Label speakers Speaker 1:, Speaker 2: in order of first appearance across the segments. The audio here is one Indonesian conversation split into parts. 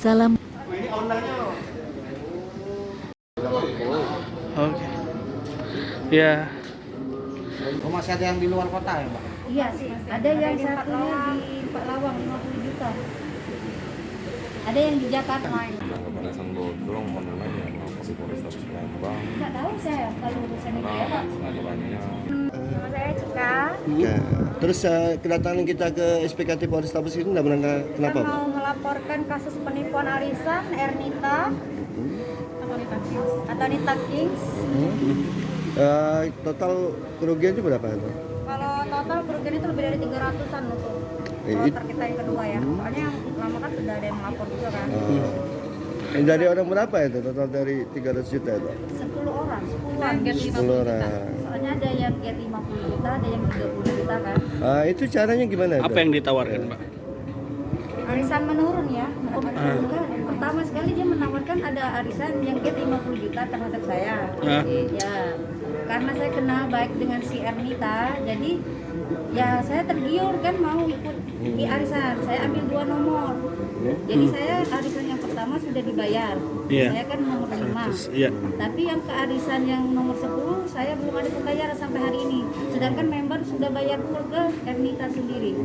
Speaker 1: Salam.
Speaker 2: Oke. Ya.
Speaker 3: Oh, masih ada yang di luar kota ya, Mbak?
Speaker 1: Iya sih, ada yang satunya di Pak Lawang 50 juta. Ada yang di Jakarta.
Speaker 4: Kepadatan Bodong mana yang masih Polrestabes Palembang.
Speaker 1: Nggak tahu saya kalau urusan itu ya Pak.
Speaker 4: Pengadilannya.
Speaker 5: Nama saya Cika.
Speaker 6: Ya. Terus kedatangan kita ke SPKT Polrestabes ini dalam rangka kenapa,
Speaker 5: Kita
Speaker 6: Pak?
Speaker 5: mau melaporkan kasus penipuan arisan Ernita atau Nita Kings.
Speaker 6: Total kerugian itu berapa itu?
Speaker 5: Kalau total kerugian itu lebih dari 300-an untuk kloter kita yang kedua ya. Soalnya yang lama kan sudah ada yang melapor juga kan.
Speaker 6: Dari orang berapa itu total dari 300 juta itu?
Speaker 1: 10 orang, 10-an.
Speaker 6: 10 orang.
Speaker 1: Soalnya ada yang get 50 juta, ada yang 30 juta kan.
Speaker 6: Itu caranya gimana itu?
Speaker 2: Apa yang ditawarkan, Pak?
Speaker 1: Arisan menurun ya. Pertama sekali dia menawarkan ada arisan yang get 50 juta terhadap saya. Ya. Karena saya kenal baik dengan si Ernita, jadi ya saya tergiur kan mau ikut di arisan. Saya ambil 2 nomor. Jadi saya arisan yang pertama sudah dibayar.
Speaker 2: Iya.
Speaker 1: Saya kan nomor 5.
Speaker 2: Iya.
Speaker 1: Tapi yang ke arisan yang nomor 10 saya belum ada pembayaran sampai hari ini. Sedangkan member sudah bayar full ke Ernita sendiri.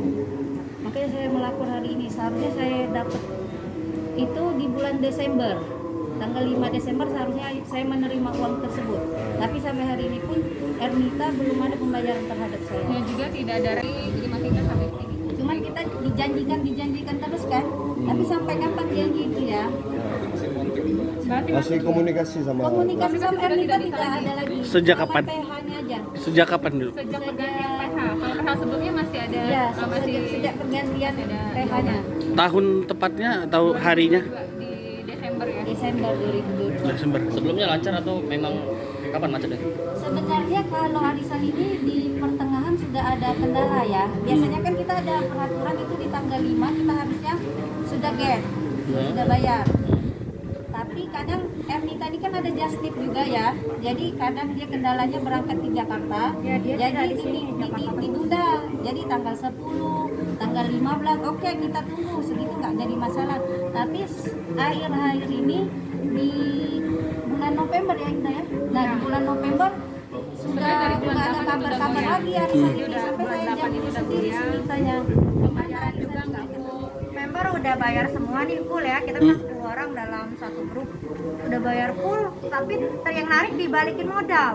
Speaker 1: Makanya saya melapor hari ini. Seharusnya saya dapat itu di bulan Desember. Tanggal 5 Desember seharusnya saya menerima uang tersebut. Tapi sampai hari ini pun Ernita belum ada pembayaran terhadap saya.
Speaker 7: Ya juga tidak ada terima kita sampai sini.
Speaker 1: Cuman kita dijanjikan terus kan. Tapi sampai kapan janji itu ya?
Speaker 6: Masih komunikasi sama
Speaker 1: Komunikasi sama Ernita tidak ada lagi.
Speaker 2: Sejak
Speaker 1: Cuma
Speaker 2: kapan?
Speaker 1: PH-nya aja.
Speaker 2: Sejak kapan dulu?
Speaker 7: Sejak pergantian PH. Kalau PH sebelumnya masih ada
Speaker 1: Ya,
Speaker 7: masih
Speaker 1: sejak pergantian PH-nya.
Speaker 2: Tahun tepatnya atau harinya?
Speaker 7: di Desember ya.
Speaker 1: Desember 2020.
Speaker 2: Desember.
Speaker 3: Sebelumnya lancar atau memang kapan macetnya?
Speaker 1: Sebenarnya kalau arisan ini di pertengahan sudah ada kendala ya. Biasanya kan kita ada peraturan itu di tanggal 5 kita harusnya sudah get, sudah bayar. Tapi kadang Ernita ini kan ada just tip juga ya. Jadi kadang dia kendalanya berangkat di Jakarta.
Speaker 5: Ya, dia
Speaker 1: jadi
Speaker 5: tidak di sini, Jakarta.
Speaker 1: ditunda. Jadi tanggal 10, tanggal 15, oke kita tunggu segitu nggak jadi masalah. Tapi akhir-akhir ini di bulan November ya Indah ya. Nah di bulan November sudah
Speaker 7: dari bulan
Speaker 1: nggak ada
Speaker 7: 8
Speaker 1: kabar-kabar
Speaker 7: udah
Speaker 1: lagi arisan ini
Speaker 7: Udah
Speaker 1: sampai
Speaker 7: bulan
Speaker 1: saya
Speaker 7: 8
Speaker 1: jadi
Speaker 7: ini udah
Speaker 1: sendiri
Speaker 7: goyang.
Speaker 1: ceritanya.
Speaker 7: Pembayaran juga nggak full.
Speaker 5: Member udah bayar semua nih full ya. Kita kan 10 orang dalam satu grup. Udah bayar full, tapi yang narik dibalikin modal.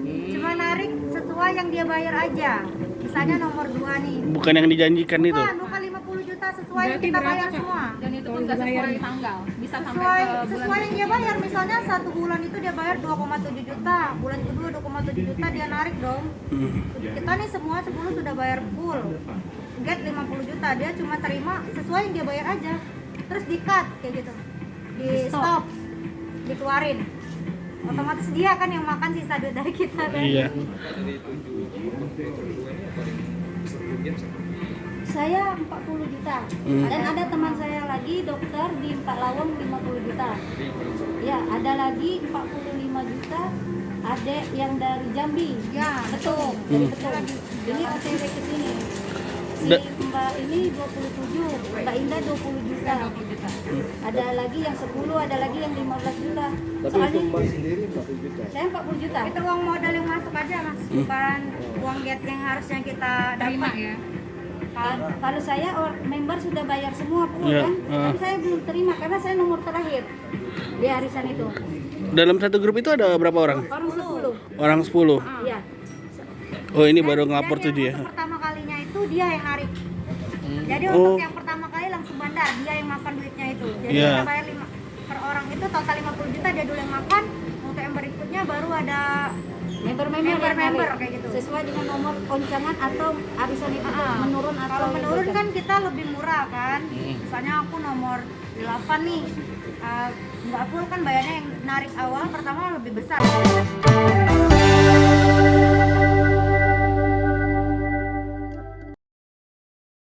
Speaker 5: Cuma narik sesuai yang dia bayar aja. Misalnya nomor 2 nih.
Speaker 2: Bukan yang dijanjikan itu.
Speaker 5: Bukan 50 juta sesuai yang kita bayar semua.
Speaker 7: Dan itu pun nggak sesuai tanggal. Bisa sampai
Speaker 5: Sesuai,
Speaker 7: ke bulan
Speaker 5: sesuai yang dia bayar. Misalnya 1 bulan itu dia bayar 2,7 juta. Bulan kedua 2,7 juta dia narik dong. Kita nih semua 10 sudah bayar full. Get 50 juta, dia cuma terima sesuai yang dia bayar aja. Terus di cut kayak gitu. Di stop. Dikeluarin. Otomatis dia kan yang makan sisa duit dari kita kan.
Speaker 2: Iya.
Speaker 1: Saya 40 juta. Dan ada teman saya lagi dokter di Pak Lawang 50 juta. Ya, ada lagi 45 juta. Adek yang dari Jambi.
Speaker 5: Ya,
Speaker 1: Betul. Dari Betul. Ini OTW ke sini. Si Mbak ini 27, Mbak Indah 20 juta. Ada lagi yang 10, ada lagi yang 15 juta. Soalnya
Speaker 6: sendiri 40 juta.
Speaker 1: saya 40 juta.
Speaker 5: Itu uang modal yang masuk aja mas, bukan uang get yang harusnya kita
Speaker 7: terima
Speaker 5: dapat.
Speaker 7: ya.
Speaker 1: Kalau saya member sudah bayar semua full
Speaker 2: Iya,
Speaker 1: kan, tapi saya belum terima karena saya nomor terakhir di arisan itu.
Speaker 2: Dalam satu grup itu ada berapa orang?
Speaker 1: Orang 10.
Speaker 2: Orang 10.
Speaker 1: Iya.
Speaker 2: Oh, ini baru ngelapor
Speaker 5: Dan
Speaker 2: 7 ya.
Speaker 5: yang untuk pertama kalinya itu dia yang narik. Jadi
Speaker 2: Oh.
Speaker 5: untuk yang pertama kali langsung bandar, dia yang makan duitnya itu. Jadi
Speaker 2: Iya.
Speaker 5: kita bayar 5 per orang itu total 50 juta, dia dulu yang makan. Untuk yang berikutnya baru ada member kayak gitu.
Speaker 1: Sesuai dengan nomor koncangan atau arisan itu menurun atau
Speaker 5: Kalau menurun kan kita lebih murah kan. Misalnya aku nomor 8 nih, nggak full kan bayarnya yang narik awal pertama lebih besar.